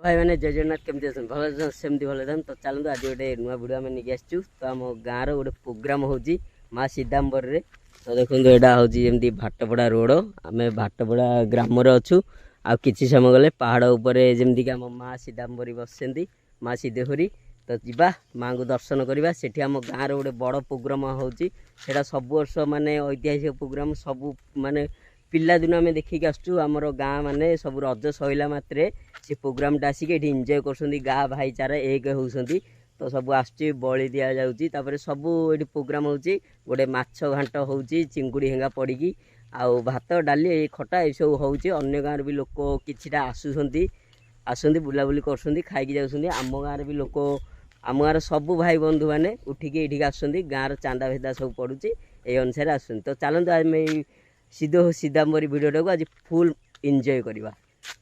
भाई मैंने जय जगन्नाथ केमती अछन भल सेमती भल तो चलते आज गोटे नुआ भिडियो आम नहीं आसचु तो आम गाँव गोटे प्रोग्राम होची माँ सीताम्बर रे तो देखो यहाँ हूँ जमी भाटपड़ा रोड आम भाटपड़ा ग्राम अच्छु आ किसी समय गले पहाड़ उपर जमीक आम माँ सीताम्बरी बसती माँ सीधेश्वरी तो जीवा माँ को दर्शन करवा सेठी आम गाँव गोटे बड़ प्रोग्राम होची सेटा सब वर्ष माने ऐतिहासिक प्रोग्राम सब माने पिला दिन आम देखिक आसचु आमर गाँ माने सब रज सैला मात्रे से प्रोग्राम आसिक ये इंजय कर गाँ भाईचारा एक होती तो सब आसुच्ची बलि दि जाऊँगी सब ये प्रोग्राम होची गोटे माछ घाट होची चिंगुड़ी हेंगा पड़ी आउ भात डाली खटा ये सब होची अन्य गाँव भी लोक किछिटा आसुँच बुलाबुली कर खाई जाऊँ आम गाँव भी लोक आम गाँव सब भाई बंधु मैंने उठिकी ये आसुँच गाँव चांदा भेदा सब पड़ुची ये अनुसार आसुँच तो चलते आम सीताम्बरी भिडियो को आज फुल एंजॉय करवा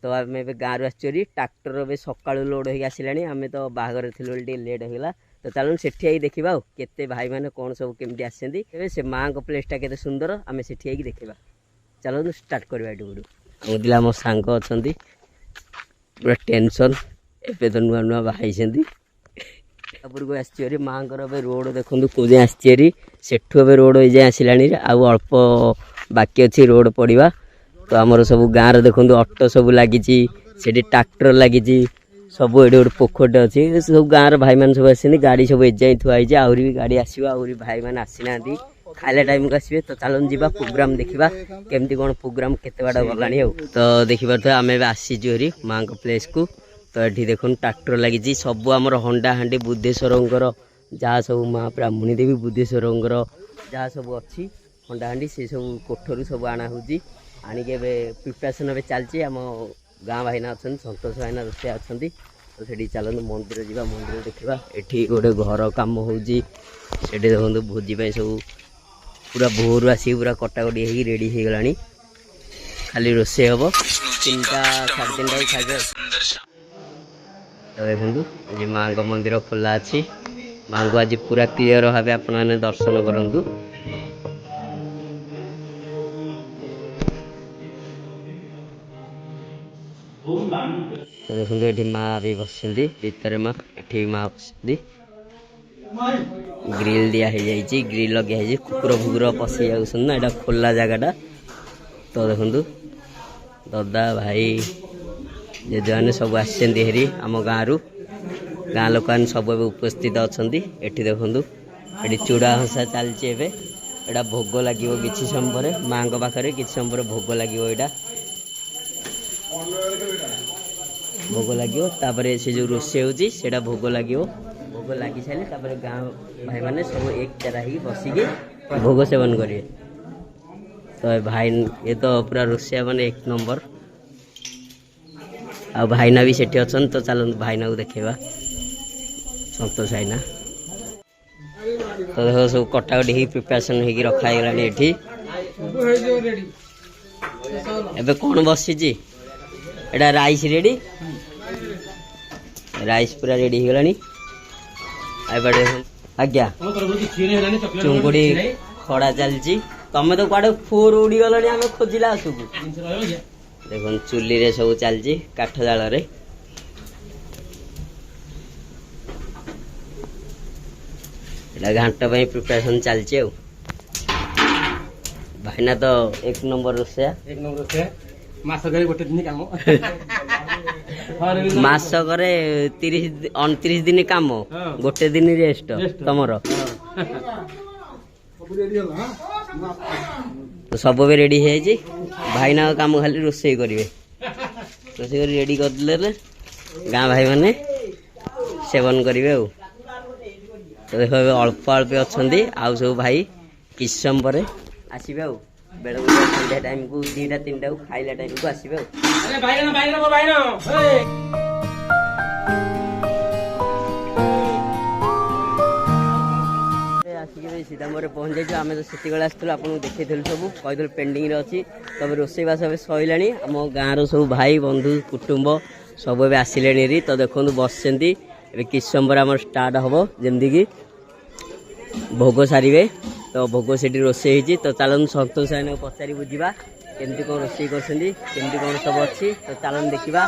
तो आम गाँव रू आसरी ट्रैक्टर सका लोड हो आसला आम तो बाहर थी लेट होगा तो चलो से देखा केते भाई मैंने कौन सब केमती आसती से माँ को प्लेसटा के सुंदर आम से देखा चलो स्टार्ट करवा ये वीडियो दिला मो सांग अच्छा पूरा टेंशन एवं तो नुआ नुआ बाहर को आसरी माँ रोड देखो कौन आसरी सेठू रोड ये आसला अल्प बाकी अच्छी रोड पड़ा तो आमर सब गाँव देखो ऑटो सब लगी ट्रैक्टर लगी सब ये गोटे पोखरटे अच्छी सब गाँव भाई मैंने सब आसती गाड़ी सब एजाई थुआई आहरी भी गाड़ी आसो आहरी भाई मैंने आसी ना खाइला टाइम को आसवे तो चलो जी प्रोग्राम देखा केमती कौन प्रोग्राम केते बाटा गलानी तो देखिए आम आसीचु हरी माँ को प्लेस को तो ये देखो ट्रैक्टर लगी सब आमर हंडा हांडी बुद्धेश्वर जहाँ सब माँ ब्राह्मणी देवी बुद्धेश्वर जहाँ सब अच्छी हंडा हांडी से सब कोठरू सब आना हो आणिक प्रिपरेसन ए चलती आम गाँ भाईना अच्छा सतोष भाईना रोसे अच्छा तो से चलते मंदिर जावा मंदिर देखा ये गोटे घर कम हो देखो भोजी सब पूरा भोर आसिक पूरा कटाकटी हो रेडी हो गला खाली रोसे हम 3टा 3:30 खाइबे तो देखो माँ का मंदिर खोला अच्छी माँ को आज पूरा क्लीयर भाव आपने दर्शन करूँ तो देखो ये माँ भी बसती भीतर माँ ये माँ बसती ग्रिल दिया ग्रिल लगे कुकुर फुकुर पशि जाना यहाँ खोला जगटा तो देखो दादा भाई जेजे मैंने सब आसरी आम गाँव गाँ लोक सब उपस्थित अच्छा ये देखो ये चूड़ा हंसा चलती एटा भोग लगे किसी समय माँ पाखे किसी समय भोग लगे यहाँ भोग लगे से जो रोषे होता भोग लगे भोग लगी सारे गाँव भाई मैंने सब एक चेरा ही बसिकी भोग सेवन करेंगे तो भाई ये तो पूरा रोषिया मैंने 1 नंबर आ भाईना भी सेठी अच्छा तो चलो भाईना को देखा सतोष भाईना तो देखो सब कटाकटी ही प्रिपरेसन हो रखागला ये एबे कौन बसी एटा राइस रेडी राइस पूरा रेडी हो गलानी आज्ञा चुंगुड़ी खड़ा चलची तमें तो कड़े फोर उड़ी गल आम खोजिला आसुक देखो चुली रे सब चलची काठ जाल रे घाट प्रिपरेसन चलची भाईना तो 1 नंबर रोषया मासकरे गोटे दिन काम मासकरे 29 दिन काम गोटे दिन रेस्ट तमर तो सब भी रेडी है भाईना काम खाली रोषे करेंगे रोषे कर रेडी करदे गाँ भाई मैंने सेवन करेंगे तो देखो अल्प अल्प अच्छा आउ सब भाई किस समय आसवे बेल संध्या टाइम को 2टा 3टा को खाइला टाइम को आसवे आसिक सीताम्बर पहुँच जाइए आम तो से आसलु आपको देखी सब कहीदे पेंडिंग अच्छी तब रोषेबास सरला आम गाँव सब भाई बंधु कुटुंब सब आसिले तो देखो बसती किस समय आम स्टार्ट हम जमीक भोग सारे तो भोग से रोषे तो चलन सतोष भाई पचारि बुझा केमती कौन रोषे करमती कौन सब अच्छी तो चलन देखा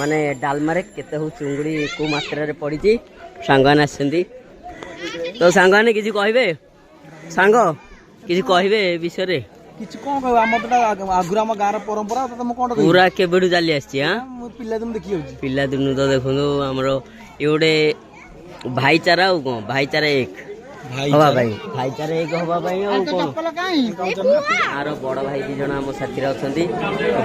ମାନେ ଡାଲମାରେ କେତେ ହଉ ଚୁଙ୍ଗୁଡ଼ି କୋଉ ମାତ୍ରାରେ ପଡ଼ିଛି ସାଙ୍ଗମାନେ ଆସିଛନ୍ତି। ତ ସାଙ୍ଗମାନେ କିଛି କହିବେ, ସାଙ୍ଗ କିଛି କହିବେ ଏ ବିଷୟରେ? କିଛି କଣ କହିବ, ଆମର ତ ଆଗରୁ ଆମ ଗାଁର ପରମ୍ପରା ମୁଁ କଣ ପୁରା କେବେଠୁ ଚାଲି ଆସିଛି? ମୁଁ ପିଲାଦିନୁ ଦେଖି ଯାଉଛି। ପିଲାଦିନୁ ତ ଦେଖନ୍ତୁ ଆମର ଇଏ ଗୋଟେ ଭାଇଚାରା ଆଉ କଣ, ଭାଇଚାରା ଏକ ହବା ପାଇଁ, ଭାଇଚାରା ଏକ ହବା ପାଇଁ ଆଉ କଣ। ଆର ବଡ଼ ଭାଇ ଦି ଜଣ ଆମ ସାଥିରେ ଅଛନ୍ତି।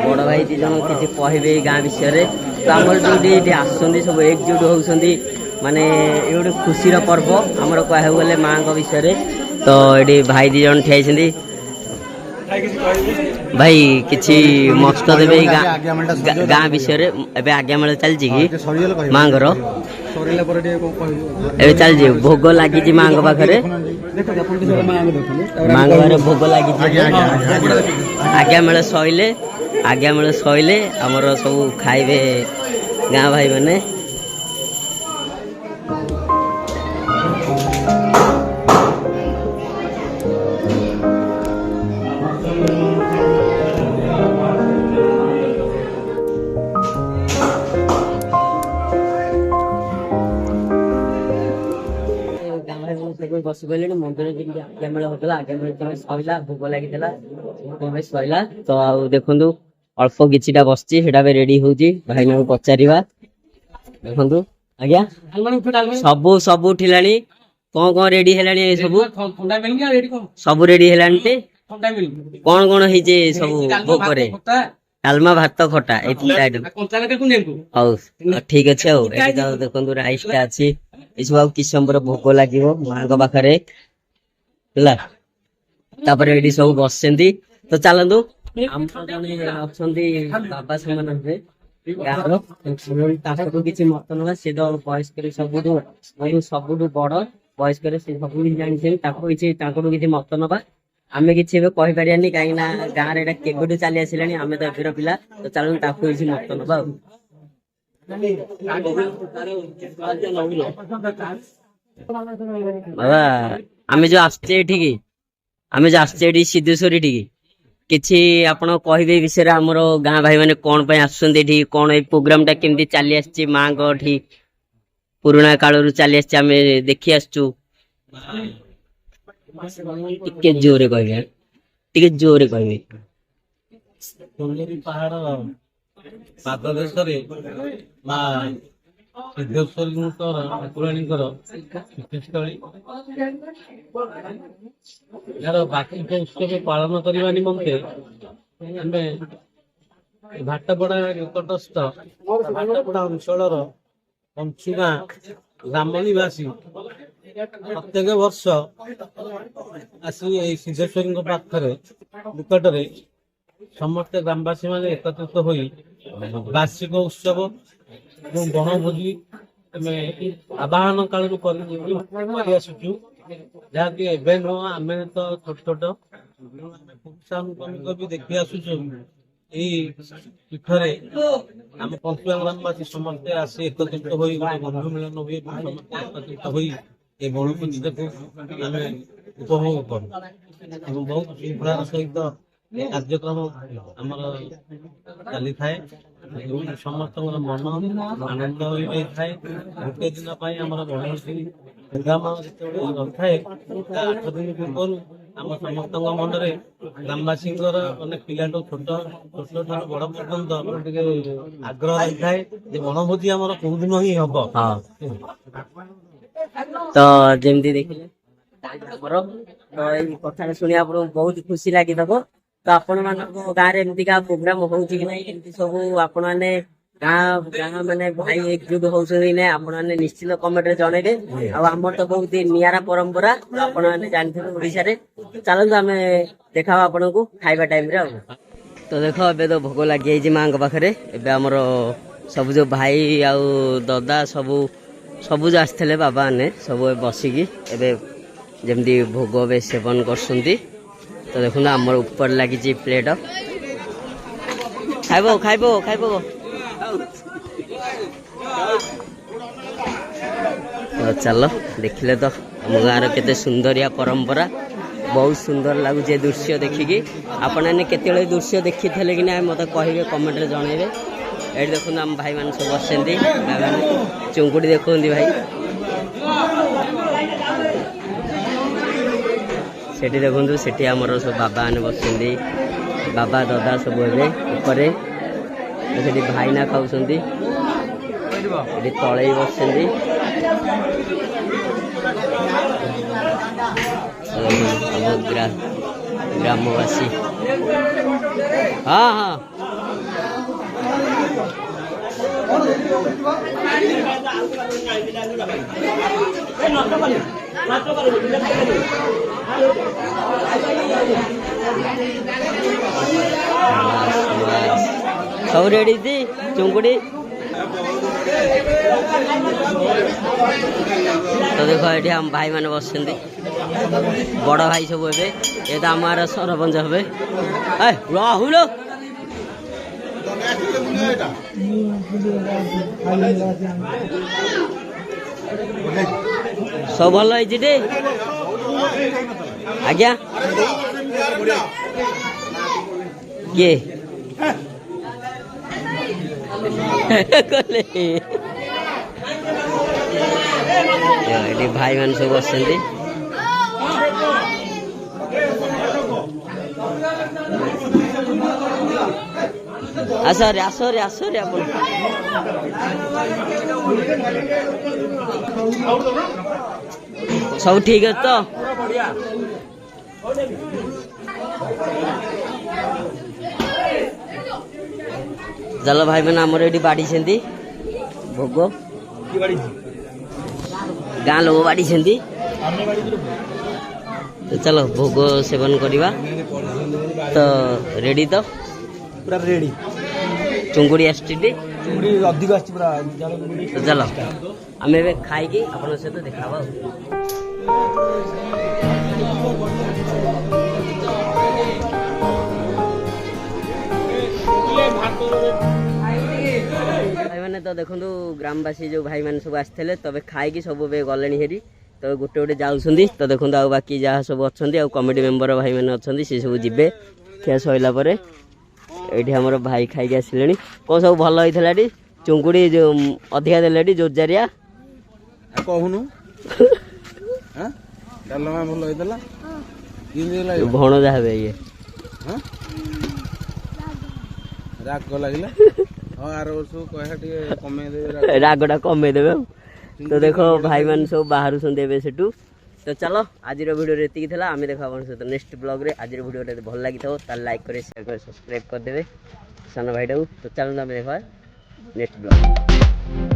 ବଡ଼ ଭାଇ ଦି ଜଣ କିଛି କହିବେ ଏଇ ଗାଁ ବିଷୟରେ। ତ ଆମର ଯୋଉଠି ଏଠି ଆସୁଛନ୍ତି ସବୁ ଏକଜୁଟ ହଉଛନ୍ତି, ମାନେ ଏ ଗୋଟେ ଖୁସିର ପର୍ବ ଆମର କହିବାକୁ ଗଲେ ମାଙ୍କ ବିଷୟରେ। ତ ଏଠି ଭାଇ ଦି ଜଣ ଠିଆ ହେଇଛନ୍ତି। ଭାଇ କିଛି ମତ ଦେବେ ଏଇ ଗାଁ ବିଷୟରେ? ଏବେ ଆଜ୍ଞା ମେଳ ଚାଲିଛି କି ମାଙ୍କର? ଏବେ ଚାଲିଛି, ଭୋଗ ଲାଗିଛି ମାଙ୍କ ପାଖରେ, ମାଙ୍କ ପାଖରେ ଭୋଗ ଲାଗିଛି। ଆଜ୍ଞା ମେଳ ସଇଲେ ଆମର ସବୁ ଖାଇବେ ଗାଁ ଭାଇ ମାନେ। ବସି ପଡ଼ିଲେଣି ମନ୍ଦିରରେ ଯେମିତି ଆଜ୍ଞା ମେଳ ହଉଥିଲା, ଆଜ୍ଞା ମେଳ ତମେ ସଇଲା, ଭୋଗ ଲାଗିଥିଲା, ସଇଲା। ତ ଆଉ ଦେଖନ୍ତୁ ଅଳ୍ପ କିଛିଟା ବସିଛି, ସେଟା ବି ରେଡି ହଉଛି, ଭାଇନାଙ୍କୁ ପଚାରିବା। ଦେଖନ୍ତୁ ଆଜ୍ଞା ସବୁ ଉଠିଲାଣି, କଣ ରେଡି ହେଲାଣି? ସବୁ ରେଡି ହେଲାଣି। କଣ ହେଇଛି ସବୁ ଭୋଗରେ? ଡାଲମା, ଭାତ, ଖଟା, ଏଇ ତିନିଟା ଆଇଟମ। ହଉ ଠିକ ଅଛି। ଆଉ ଏଠି ତ ଦେଖନ୍ତୁ ରାଇସ୍ ଟା ଅଛି, ଏସବୁ ଆଉ କିଛି ସମୟ ପରେ ଭୋଗ ଲାଗିବ ମାଙ୍କ ପାଖରେ ହେଲା। ତାପରେ ଏଠି ସବୁ ବସିଛନ୍ତି। ତ ଚାଲନ୍ତୁ, ଆମର ଜଣେ ଅଛନ୍ତି ବାବା ସେମାନେ ଗାଁର, ତାଙ୍କଠୁ କିଛି ମତ ନେବା। ସେ ତ ବୟସ୍କରେ ସବୁଠୁ ବଡ ବୟସ୍କରେ, ସେ ସବୁ କିଛି ଜାଣିଛନ୍ତି, ତାଙ୍କଠୁ କିଛି ମତ ନେବା। ଆମେ କିଛି ଏବେ କହିପାରିବାନି, କାହିଁକି ନା ଗାଁରେ ଏଇଟା କେବେଠୁ ଚାଲି ଆସିଲାଣି, ଆମେ ତ ଏବେର ପିଲା। ତ ଚାଲନ୍ତୁ ତାକୁ କିଛି ମତ ନେବା ଆଉ। ବାବା ଆମେ ଯୋଉ ଆସିଛେ ଏଠିକି ସିद्धେଶ୍ୱର ଏଠିକି, କିଛି ଆପଣ କହିବେ ଏ ବିଷୟରେ? ଆମର ଗାଁ ଭାଇ ମାନେ କଣ ପାଇଁ ଆସୁଛନ୍ତି ଏଠି, କଣ ଏଇ ପ୍ରୋଗ୍ରାମ ଟା କେମିତି ଚାଲି ଆସିଛି ମାଙ୍କ ଏଠି, ପୁରୁଣା କାଳରୁ ଚାଲି ଆସିଛି, ଆମେ ଦେଖି ଆସୁଛୁ। ଟିକେ ଜୋରେ କହିବେ, ଟିକେ ଜୋରେ କହିବେ। ପାହାଡ ପାଦ ଦେଶରେ ମା ସିଦ୍ଧେଶ୍ୱରୀଙ୍କର ଠାକୁରାଣୀଙ୍କର ପୀଠସ୍ଥଳୀ। ଏହାର ବାର୍ଷିକ ଉତ୍ସବ ପାଳନ କରିବା ନିମନ୍ତେ ଆମେ ଭାଟପଡା ନିକଟସ୍ଥ ଭାଟପଡା ଅଞ୍ଚଳର ପଞ୍ଚୁଗାଁ ଗ୍ରାମ ନିବାସୀ ପ୍ରତ୍ୟେକ ବର୍ଷ ଆସି ଏଇ ସିଦ୍ଧେଶ୍ୱରୀଙ୍କ ପାଖରେ ନିକଟରେ ସମସ୍ତେ ଗ୍ରାମବାସୀ ମାନେ ଏକତ୍ରିତ ହୋଇ ବାର୍ଷିକ ଉତ୍ସବ ଏବଂ ବଣଭୋଜି ଆମେ ଆବାହନ କାଳରୁ କରି ଆସୁଛୁ। ଯାହାକି ଏବେ ନୁହଁ, ଆମେ ତ ଛୋଟ ଆମେ ପୁରୁଷାନୁକ୍ରମିକ ବି ଦେଖି ଆସୁଛୁ। ଏଇ ପୀଠରେ ଆମ ପଞ୍ଚୁଆ ଗ୍ରାମବାସୀ ସମସ୍ତେ ଆସି ଏକତ୍ରିତ ହୋଇ ଗୋଟେ ବନ୍ଧୁ ମିଳନ ହୁଏ, ସମସ୍ତେ ଏକତ୍ରିତ ହୋଇ ଏ ବଣଭୋଜିଟାକୁ ଆମେ ଉପଭୋଗ କରୁ ଏବଂ ବହୁତ ଶୃଙ୍ଖଳାର ସହିତ ଏ କାର୍ଯ୍ୟକ୍ରମ ଆମର ଚାଲିଥାଏ। ସମସ୍ତଙ୍କର ମନ ଆନନ୍ଦ ହୋଇଯାଇଥାଏ। ଗୋଟେ ଦିନ ପାଇଁ ଆମର ବଣଭୋଜି ପ୍ରୋଗ୍ରାମ ଯେତେବେଳେ ରହିଥାଏ, ତା 8 ଦିନ ପୂର୍ବରୁ ଆମ ସମସ୍ତଙ୍କ ମନରେ ଗ୍ରାମବାସୀଙ୍କର ମାନେ ପିଲାଠୁ ଛୋଟ ବଡ ପର୍ଯ୍ୟନ୍ତ ଟିକେ ଆଗ୍ରହ ରହିଥାଏ ଯେ ବଣଭୋଜି ଆମର କୋଉ ଦିନ ହିଁ ହବ। ତ ଯେମିତି ଦେଖିଲେ ତ ଏଇ କଥାଟା ଶୁଣି ଆପଣଙ୍କୁ ବହୁତ ଖୁସି ଲାଗିଥିବ। ତ ଆପଣ ମାନଙ୍କ ଗାଁରେ ଏମିତିକା ପ୍ରୋଗ୍ରାମ ହଉଛି କି ନାହିଁ, ଏମିତି ସବୁ ଆପଣ ମାନେ ଗାଁ ମାନେ ଭାଇ ଏକଜୁଟ ହଉଛନ୍ତି କି ନାଇଁ, ଆପଣ ମାନେ ନିଶ୍ଚିତ କମେଣ୍ଟରେ ଜଣେଇବେ। ଆଉ ଆମର ତ ବହୁତ ନିଆରା ପରମ୍ପରା, ଆପଣ ମାନେ ଜାଣିଥିବେ ଓଡିଶାରେ। ଚାଲନ୍ତୁ ଆମେ ଦେଖାବା ଆପଣଙ୍କୁ ଖାଇବା ଟାଇମରେ ଆଉ। ତ ଦେଖ ଏବେ ତ ଭୋଗ ଲାଗିଯାଇଛି ମାଙ୍କ ପାଖରେ। ଏବେ ଆମର ସବୁ ଯୋଉ ଭାଇ ଆଉ ଦଦା ସବୁ ଯୋଉ ଆସିଥିଲେ ବାବା ମାନେ ସବୁ ବସିକି ଏବେ ଯେମିତି ଭୋଗ ଏବେ ସେବନ କରୁଛନ୍ତି। ତ ଦେଖନ୍ତୁ ଆମର ଉପରେ ଲାଗିଛି ପ୍ଲେଟ, ଖାଇବ। ତ ଚାଲ ଦେଖିଲେ ତ ଆମ ଗାଁର କେତେ ସୁନ୍ଦରିଆ ପରମ୍ପରା, ବହୁତ ସୁନ୍ଦର ଲାଗୁଛି ଏ ଦୃଶ୍ୟ ଦେଖିକି। ଆପଣମାନେ କେତେବେଳେ ଦୃଶ୍ୟ ଦେଖିଥିଲେ କି ନା ମତେ କହିବେ, କମେଣ୍ଟରେ ଜଣେଇବେ। ଏଠି ଦେଖନ୍ତୁ ଆମ ଭାଇମାନେ ସବୁ ବସିଛନ୍ତି। ଭାଇମାନେ ଚୁଙ୍ଗୁଡ଼ି ଦେଖନ୍ତି ଭାଇ। ସେଠି ଦେଖନ୍ତୁ ସେଠି ଆମର ସବୁ ବାବା ମାନେ ବସିଛନ୍ତି। ବାବା ଦାଦା ସବୁ ଏବେ ଉପରେ। ସେଠି ଭାଇନା ଖାଉଛନ୍ତି। ଏଠି ତଳେ ବସିଛନ୍ତି। ଆମ ଗ୍ରାମବାସୀ ହଁ ହଁ ସବୁ ରେଡି ଦି ଚୁଙ୍ଗୁଡ଼ି ତ ଦେଖ ଏଠି ଆମ ଭାଇମାନେ ବସିଛନ୍ତି। ବଡ଼ ଭାଇ ସବୁ ଏବେ ଏ ତ ଆମର ସରପଞ୍ଚ ହେବେ। ରାହୁଲ ସବୁ ଭଲ ହେଇଛି ଟି ଆଜ୍ଞା କିଏ କଲେ ଏଠି ଭାଇମାନେ ସବୁ ବସିଛନ୍ତି। ଆସରେ ଆସରେ ଆସରେ ଆପଣ ସବୁ ଠିକ ଅଛି ତ ଚାଲ ଭାଇମାନେ ଆମର ଏଠି ବାଢିଛନ୍ତି ଭୋଗ ଗାଁ ଲୋକ ବାଢିଛନ୍ତି। ତ ଚାଲ ଭୋଗ ସେବନ କରିବା। ତ ରେଡି ତ ପୁରା ରେଡି ଚୁଙ୍ଗୁଡ଼ି ଆସିଛି ଚୁଙ୍ଗୁଡ଼ି ଅଧିକ ଆସିଛି ପୁରା। ତ ଚାଲ ଆମେ ଏବେ ଖାଇକି ଆପଣଙ୍କ ସହିତ ଦେଖା ହବା। ଭାଇମାନେ ତ ଦେଖନ୍ତୁ ଗ୍ରାମବାସୀ ଯୋଉ ଭାଇମାନେ ସବୁ ଆସିଥିଲେ ତବେ ଖାଇକି ସବୁ ଏବେ ଗଲେଣି ହେରି। ତ ଗୋଟେ ଗୋଟେ ଯାଉଛନ୍ତି। ତ ଦେଖନ୍ତୁ ଆଉ ବାକି ଯାହା ସବୁ ଅଛନ୍ତି ଆଉ କମିଟି ମେମ୍ବର ଭାଇମାନେ ଅଛନ୍ତି ସେ ସବୁ ଯିବେ ଖିଆ ସରିଲା ପରେ। ଏଇଠି ଆମର ଭାଇ ଖାଇକି ଆସିଲେଣି। କ'ଣ ସବୁ ଭଲ ହେଇଥିଲା ଏଠି ଚୁଙ୍ଗୁଡ଼ି ଯୋଉ ଅଧିକା ଦେଲେ ଏଠି ଜୋରଜାରିଆ କହୁନୁ ଡାଲମା ଭଲ ହେଇଥିଲା ଭଣଜା ହେବେ ଇଏ ରାଗ ଲାଗିଲା। ହଁ ଆର ବର୍ଷକୁ କହିବା ଟିକେ କମେଇଦେବେ ରାଗଟା କମେଇଦେବେ ଆଉ। ତ ଦେଖ ଭାଇମାନେ ସବୁ ବାହାରୁଛନ୍ତି ଏବେ ସେଠୁ। ତ ଚାଲ ଆଜିର ଭିଡ଼ିଓରେ ଏତିକି ଥିଲା। ଆମେ ଦେଖା ଆପଣଙ୍କ ସହିତ ନେକ୍ସଟ ବ୍ଲଗ୍ରେ। ଆଜିର ଭିଡ଼ିଓଟା ଯଦି ଭଲ ଲାଗିଥିବ ତାହେଲେ ଲାଇକ୍ କରି ସେୟାର କରି ସବସ୍କ୍ରାଇବ୍ କରିଦେବେ ସାନ ଭାଇଟାକୁ। ତ ଚାଲନ୍ତୁ ଆମେ ଦେଖା ନେକ୍ସଟ ବ୍ଲଗ୍।